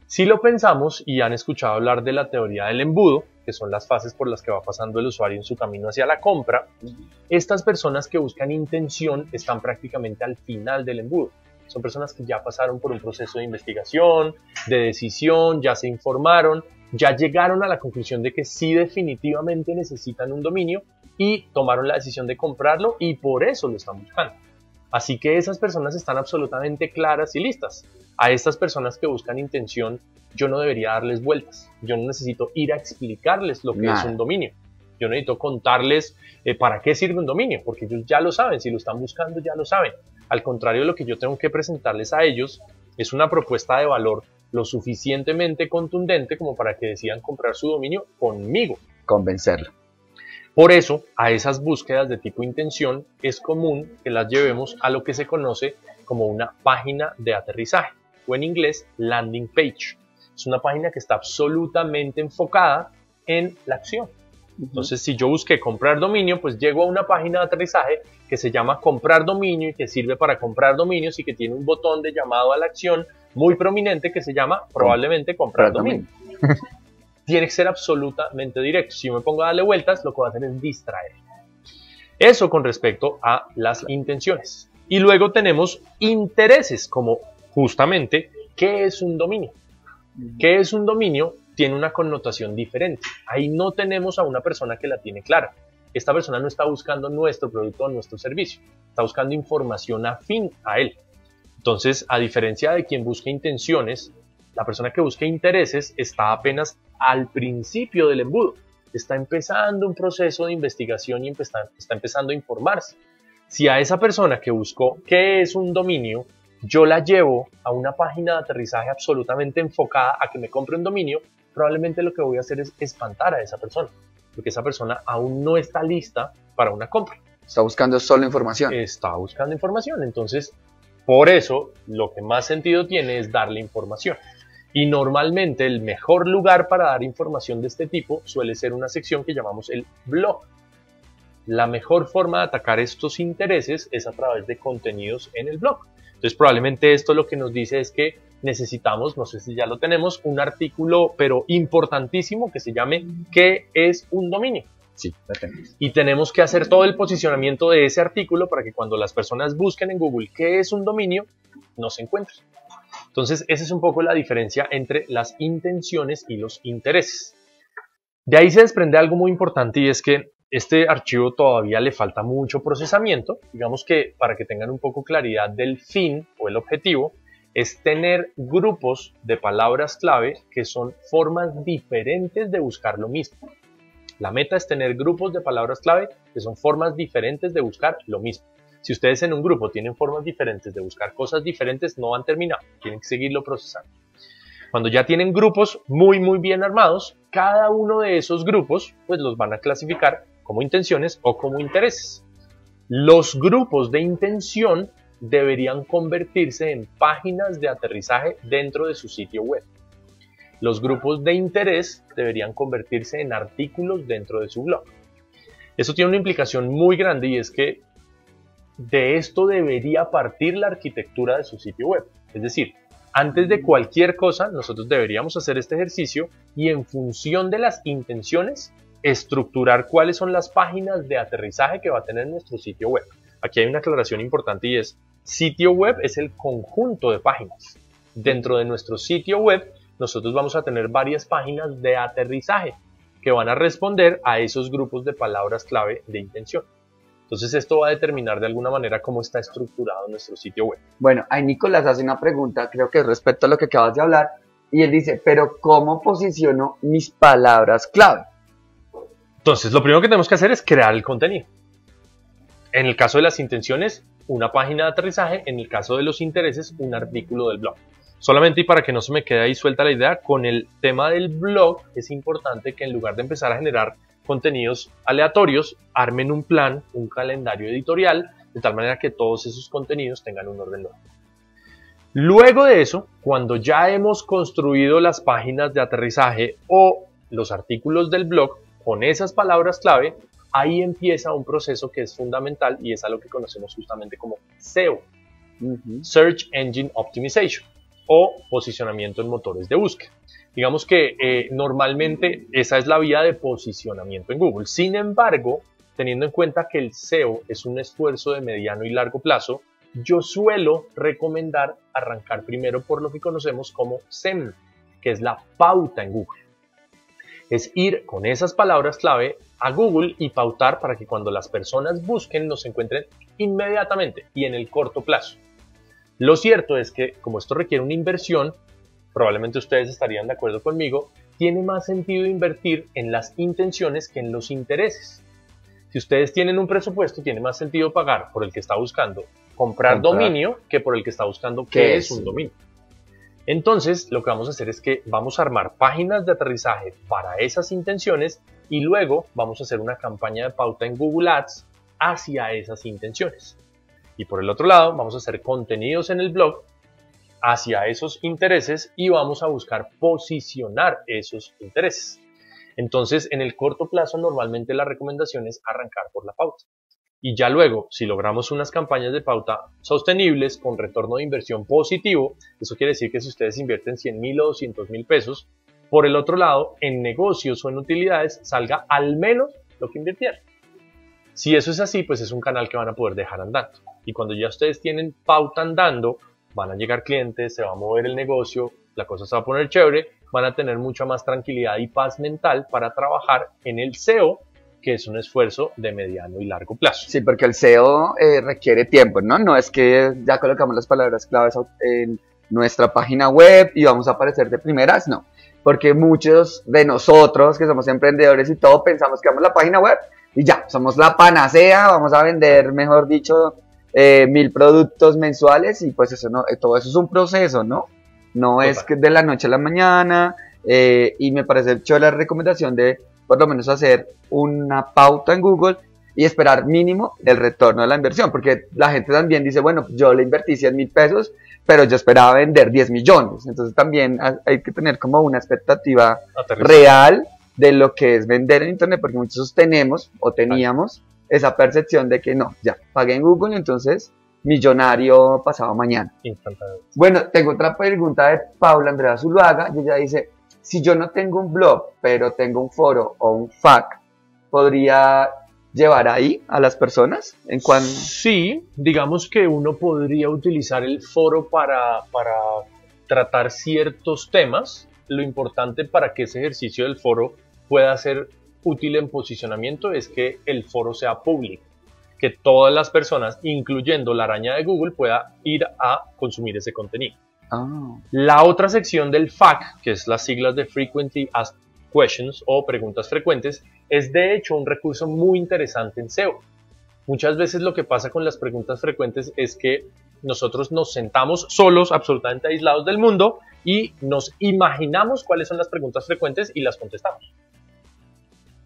Si lo pensamos y han escuchado hablar de la teoría del embudo, que son las fases por las que va pasando el usuario en su camino hacia la compra, estas personas que buscan intención están prácticamente al final del embudo. Son personas que ya pasaron por un proceso de investigación, de decisión, ya se informaron, ya llegaron a la conclusión de que sí definitivamente necesitan un dominio y tomaron la decisión de comprarlo y por eso lo están buscando. Así que esas personas están absolutamente claras y listas. A estas personas que buscan intención, yo no debería darles vueltas. Yo no necesito ir a explicarles lo que es un dominio. Yo necesito contarles para qué sirve un dominio, porque ellos ya lo saben. Si lo están buscando, ya lo saben. Al contrario, lo que yo tengo que presentarles a ellos es una propuesta de valor lo suficientemente contundente como para que decidan comprar su dominio conmigo. Convencerlo. Por eso, a esas búsquedas de tipo intención es común que las llevemos a lo que se conoce como una página de aterrizaje, o en inglés, landing page. Es una página que está absolutamente enfocada en la acción. Entonces, si yo busqué comprar dominio, pues llego a una página de aterrizaje que se llama comprar dominio y que sirve para comprar dominios y que tiene un botón de llamado a la acción muy prominente que se llama probablemente comprar dominio. tiene que ser absolutamente directo. Si yo me pongo a darle vueltas, lo que va a hacer es distraer. Eso con respecto a las intenciones. Y luego tenemos intereses, como justamente, ¿qué es un dominio? ¿Qué es un dominio? Tiene una connotación diferente. Ahí no tenemos a una persona que la tiene clara. Esta persona no está buscando nuestro producto o nuestro servicio. Está buscando información afín a él. Entonces, a diferencia de quien busca intenciones, la persona que busca intereses está apenas al principio del embudo. Está empezando un proceso de investigación y está empezando a informarse. Si a esa persona que buscó qué es un dominio, yo la llevo a una página de aterrizaje absolutamente enfocada a que me compre un dominio, probablemente lo que voy a hacer es espantar a esa persona, porque esa persona aún no está lista para una compra. Está buscando solo información. Está buscando información, entonces por eso lo que más sentido tiene es darle información. Y normalmente el mejor lugar para dar información de este tipo suele ser una sección que llamamos el blog. La mejor forma de atacar estos intereses es a través de contenidos en el blog. Entonces probablemente esto lo que nos dice es que necesitamos, no sé si ya lo tenemos, un artículo pero importantísimo que se llame ¿qué es un dominio? Sí, lo tenemos. Y tenemos que hacer todo el posicionamiento de ese artículo para que cuando las personas busquen en Google ¿qué es un dominio? Nos encuentren. Entonces, esa es un poco la diferencia entre las intenciones y los intereses. De ahí se desprende algo muy importante y es que este archivo todavía le falta mucho procesamiento. Digamos que para que tengan un poco claridad del fin o el objetivo, es tener grupos de palabras clave que son formas diferentes de buscar lo mismo. La meta es tener grupos de palabras clave que son formas diferentes de buscar lo mismo. Si ustedes en un grupo tienen formas diferentes de buscar cosas diferentes, no han terminado, tienen que seguirlo procesando. Cuando ya tienen grupos muy bien armados, cada uno de esos grupos pues los van a clasificar como intenciones o como intereses. Los grupos de intención deberían convertirse en páginas de aterrizaje dentro de su sitio web. Los grupos de interés deberían convertirse en artículos dentro de su blog. Eso tiene una implicación muy grande y es que de esto debería partir la arquitectura de su sitio web. Es decir, antes de cualquier cosa, nosotros deberíamos hacer este ejercicio y en función de las intenciones, estructurar cuáles son las páginas de aterrizaje que va a tener nuestro sitio web. Aquí hay una aclaración importante y es, sitio web es el conjunto de páginas. Dentro de nuestro sitio web, nosotros vamos a tener varias páginas de aterrizaje que van a responder a esos grupos de palabras clave de intención. Entonces esto va a determinar de alguna manera cómo está estructurado nuestro sitio web. Bueno, ahí Nicolás hace una pregunta, creo que es respecto a lo que acabas de hablar, y él dice, pero ¿cómo posiciono mis palabras clave? Entonces lo primero que tenemos que hacer es crear el contenido. En el caso de las intenciones, una página de aterrizaje, en el caso de los intereses, un artículo del blog. Solamente y para que no se me quede ahí suelta la idea, con el tema del blog es importante que en lugar de empezar a generar contenidos aleatorios, armen un plan, un calendario editorial, de tal manera que todos esos contenidos tengan un orden lógico. Luego de eso, cuando ya hemos construido las páginas de aterrizaje o los artículos del blog con esas palabras clave, ahí empieza un proceso que es fundamental y es a lo que conocemos justamente como SEO, Search Engine Optimization, o posicionamiento en motores de búsqueda. Digamos que normalmente esa es la vía de posicionamiento en Google. Sin embargo, teniendo en cuenta que el SEO es un esfuerzo de mediano y largo plazo, yo suelo recomendar arrancar primero por lo que conocemos como SEM, que es la pauta en Google. Es ir con esas palabras clave a Google y pautar para que cuando las personas busquen nos encuentren inmediatamente y en el corto plazo. Lo cierto es que, como esto requiere una inversión, probablemente ustedes estarían de acuerdo conmigo, tiene más sentido invertir en las intenciones que en los intereses. Si ustedes tienen un presupuesto, tiene más sentido pagar por el que está buscando comprar dominio que por el que está buscando qué es un dominio. Entonces, lo que vamos a hacer es que vamos a armar páginas de aterrizaje para esas intenciones y luego vamos a hacer una campaña de pauta en Google Ads hacia esas intenciones. Y por el otro lado, vamos a hacer contenidos en el blog hacia esos intereses y vamos a buscar posicionar esos intereses. Entonces, en el corto plazo, normalmente la recomendación es arrancar por la pauta. Y ya luego, si logramos unas campañas de pauta sostenibles con retorno de inversión positivo, eso quiere decir que si ustedes invierten 100.000 o 200.000 pesos, Por el otro lado, en negocios o en utilidades salga al menos lo que invirtieron. Si eso es así, pues es un canal que van a poder dejar andando. Y cuando ya ustedes tienen pauta andando, van a llegar clientes, se va a mover el negocio, la cosa se va a poner chévere, van a tener mucha más tranquilidad y paz mental para trabajar en el SEO, que es un esfuerzo de mediano y largo plazo. Sí, porque el SEO requiere tiempo, ¿no? No es que ya colocamos las palabras claves en nuestra página web y vamos a aparecer de primeras, no. Porque muchos de nosotros que somos emprendedores y todo pensamos que vamos a la página web y ya, somos la panacea, vamos a vender, mejor dicho, 1000 productos mensuales y pues eso no, todo eso es un proceso, ¿no? No es que de la noche a la mañana y me parece chévere la recomendación de por lo menos hacer una pauta en Google y esperar mínimo el retorno de la inversión, porque la gente también dice, bueno, yo le invertí 100.000 pesos, pero yo esperaba vender 10 millones, entonces también hay que tener como una expectativa real de lo que es vender en internet, porque muchos tenemos o teníamos esa percepción de que no, ya, pagué en Google, entonces millonario pasado mañana. Bueno, tengo otra pregunta de Paula Andrea Zuluaga, y ella dice, si yo no tengo un blog, pero tengo un foro o un FAQ, ¿podría llevar ahí a las personas? Sí, digamos que uno podría utilizar el foro para tratar ciertos temas. Lo importante para que ese ejercicio del foro pueda ser útil en posicionamiento es que el foro sea público, que todas las personas, incluyendo la araña de Google, pueda ir a consumir ese contenido. La otra sección del FAQ, que es las siglas de Frequently Asked Questions o preguntas frecuentes, es de hecho un recurso muy interesante en SEO. Muchas veces lo que pasa con las preguntas frecuentes es que nosotros nos sentamos solos, absolutamente aislados del mundo, y nos imaginamos cuáles son las preguntas frecuentes y las contestamos.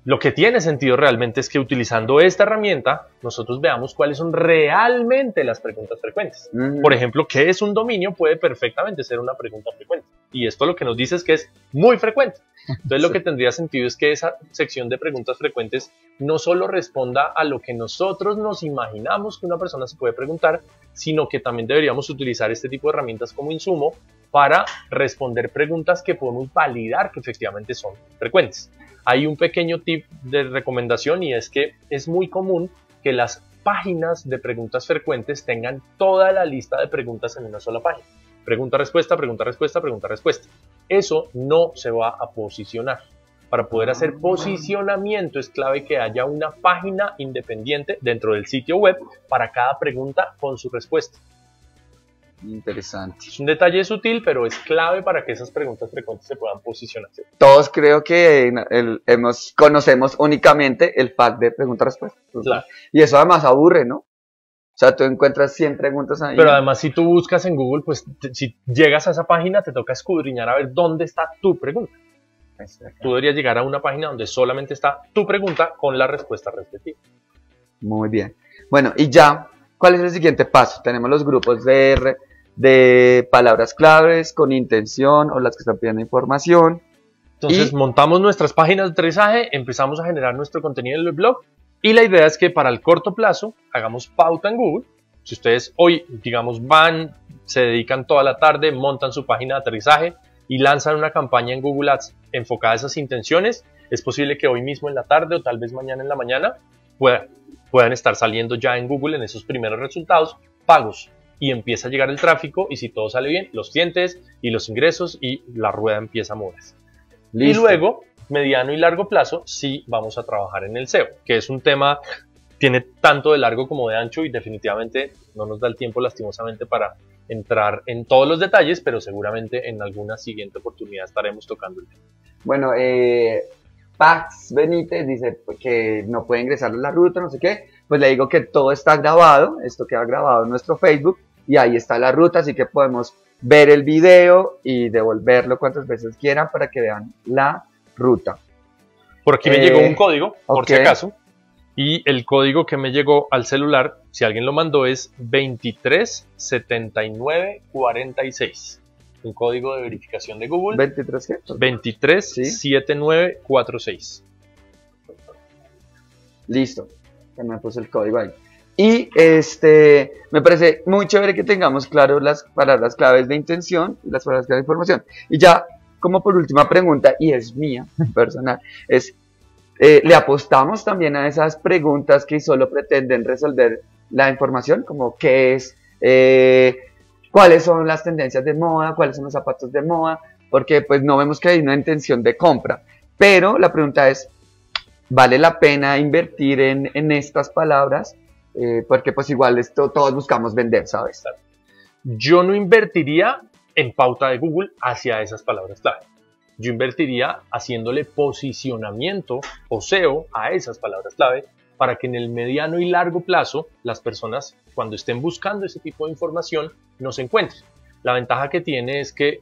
Lo que tiene sentido realmente es que utilizando esta herramienta nosotros veamos cuáles son realmente las preguntas frecuentes. Por ejemplo, ¿qué es un dominio? Puede perfectamente ser una pregunta frecuente. Y esto lo que nos dice es que es muy frecuente. Entonces lo que tendría sentido es que esa sección de preguntas frecuentes no solo responda a lo que nosotros nos imaginamos que una persona se puede preguntar, sino que también deberíamos utilizar este tipo de herramientas como insumo para responder preguntas que podemos validar que efectivamente son frecuentes. Hay un pequeño tip de recomendación y es que es muy común que las páginas de preguntas frecuentes tengan toda la lista de preguntas en una sola página. Pregunta, respuesta, pregunta, respuesta, pregunta, respuesta. Eso no se va a posicionar. Para poder hacer posicionamiento es clave que haya una página independiente dentro del sitio web para cada pregunta con su respuesta. Interesante. Es un detalle sutil, pero es clave para que esas preguntas frecuentes se puedan posicionar. Todos creo que conocemos únicamente el FAQ de pregunta-respuesta. Claro. Y eso además aburre, ¿no? O sea, tú encuentras 100 preguntas ahí. Pero además, si tú buscas en Google, pues si llegas a esa página, te toca escudriñar a ver dónde está tu pregunta. Tú deberías llegar a una página donde solamente está tu pregunta con la respuesta respectiva. Muy bien. Bueno, y ya, ¿cuál es el siguiente paso? Tenemos los grupos de palabras claves con intención o las que están pidiendo información. Entonces montamos nuestras páginas de aterrizaje, empezamos a generar nuestro contenido en el blog y la idea es que para el corto plazo hagamos pauta en Google. Si ustedes hoy, digamos, se dedican toda la tarde, montan su página de aterrizaje y lanzan una campaña en Google Ads enfocada a esas intenciones, es posible que hoy mismo en la tarde o tal vez mañana en la mañana puedan estar saliendo ya en Google en esos primeros resultados pagos. Y empieza a llegar el tráfico y si todo sale bien, los clientes y los ingresos y la rueda empieza a moverse. Y luego, mediano y largo plazo, sí vamos a trabajar en el SEO, que es un tema, tiene tanto de largo como de ancho y definitivamente no nos da el tiempo lastimosamente para entrar en todos los detalles, pero seguramente en alguna siguiente oportunidad estaremos tocando el tema. Bueno, Pax Benítez dice que no puede ingresar a la ruta, no sé qué, pues le digo que todo está grabado, esto queda grabado en nuestro Facebook y ahí está la ruta, así que podemos ver el video y devolverlo cuantas veces quieran para que vean la ruta. Por aquí me llegó un código, por si acaso, y el código que me llegó al celular, si alguien lo mandó, es 237946. Un código de verificación de Google. ¿23 qué? 237946. Listo, ya me puse el código ahí. Y me parece muy chévere que tengamos claro las palabras claves de intención y las palabras claves de información. Y ya como por última pregunta, y es mía, personal, es, ¿le apostamos también a esas preguntas que solo pretenden resolver la información? Como qué es, cuáles son las tendencias de moda, cuáles son los zapatos de moda, porque pues no vemos que hay una intención de compra. Pero la pregunta es, ¿vale la pena invertir en estas palabras? Porque pues igual esto todos buscamos vender, ¿sabes? Yo no invertiría en pauta de Google hacia esas palabras clave. Yo invertiría haciéndole posicionamiento o SEO a esas palabras clave para que en el mediano y largo plazo las personas, cuando estén buscando ese tipo de información, nos encuentren. La ventaja que tiene es que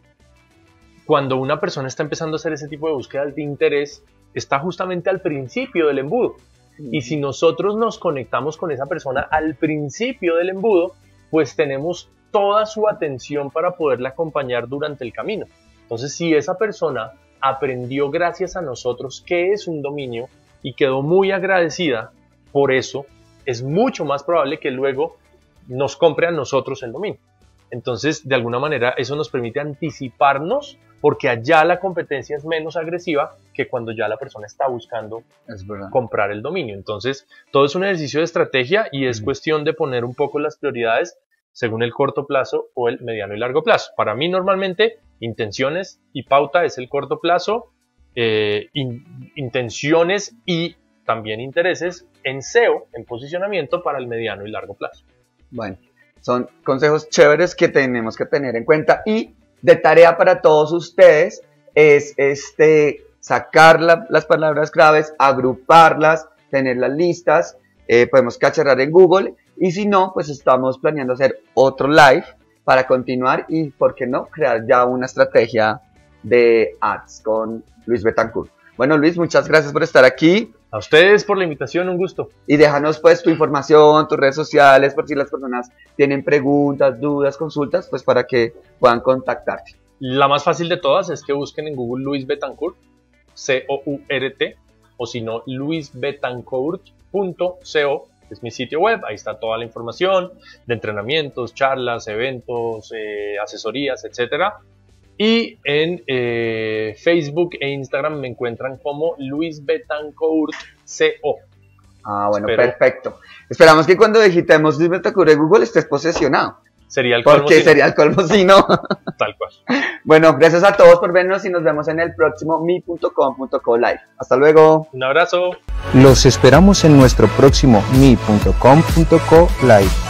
cuando una persona está empezando a hacer ese tipo de búsquedas de interés, está justamente al principio del embudo. Y si nosotros nos conectamos con esa persona al principio del embudo, pues tenemos toda su atención para poderla acompañar durante el camino. Entonces, si esa persona aprendió gracias a nosotros qué es un dominio y quedó muy agradecida por eso, es mucho más probable que luego nos compre a nosotros el dominio. Entonces, de alguna manera, eso nos permite anticiparnos porque allá la competencia es menos agresiva que cuando ya la persona está buscando comprar el dominio. Entonces, todo es un ejercicio de estrategia y es cuestión de poner un poco las prioridades según el corto plazo o el mediano y largo plazo. Para mí, normalmente, intenciones y pauta es el corto plazo, intenciones y también intereses en SEO, en posicionamiento para el mediano y largo plazo. Bueno, son consejos chéveres que tenemos que tener en cuenta y de tarea para todos ustedes es sacar las palabras claves, agruparlas, tenerlas listas, podemos cacharrar en Google y si no, pues estamos planeando hacer otro live para continuar y, ¿por qué no?, crear ya una estrategia de ads con Luis Betancourt. Bueno, Luis, muchas gracias por estar aquí. A ustedes por la invitación, un gusto. Y déjanos pues tu información, tus redes sociales, por si las personas tienen preguntas, dudas, consultas, pues para que puedan contactarte. La más fácil de todas es que busquen en Google Luis Betancourt, C-O-U-R-T, o si no, luisbetancourt.co, es mi sitio web, ahí está toda la información de entrenamientos, charlas, eventos, asesorías, etcétera. Y en Facebook e Instagram me encuentran como Luis Betancourt CO. Ah, bueno, perfecto. Esperamos que cuando digitemos Luis Betancourt en Google estés posesionado. Sería el colmo. Porque sería el colmo si no. Tal cual. Bueno, gracias a todos por vernos y nos vemos en el próximo mi.com.co live. Hasta luego. Un abrazo. Los esperamos en nuestro próximo mi.com.co live.